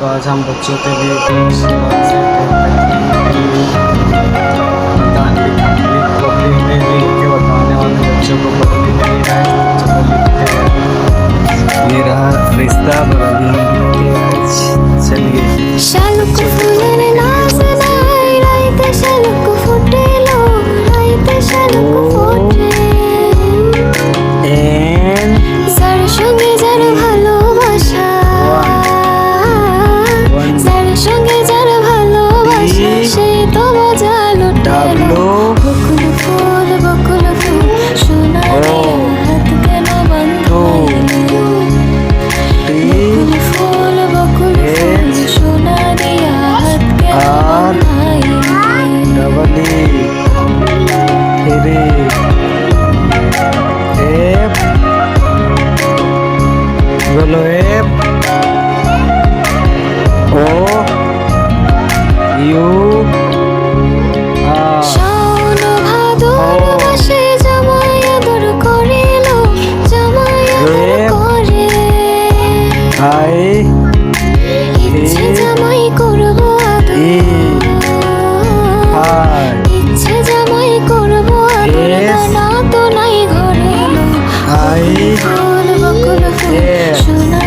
आज हम बच्चों के लिए के बताने वाले बच्चों को पढ़ने नहीं है, बच्चों को लिखते हैं। ये रहा रिश्ता और अभी हम लिखते हैं। चलिए শালুক ফুলের নাচ নাই রাইতে শালুক ফুটেলো রাইতে শালুক ফোটে And যার সঙ্গে যার ভালোবাসা যার সঙ্গে যার ভালোবাসা সেই তো মজা লুটালো বকুল ফুল সোনা হাত কেন বন্ধ বকুল ফুল সোনা দিয়া হাত কেন double E F बोलो F O U R Shaon ভাদর মাসে জামাই আদর করিল জামাই আদর করে I ইচ্ছে জামাই করব আদর E I ইচ্ছে জামাই করব আদর Yes. না তো নাই ঘরে I full Bakul full Yes. সোনা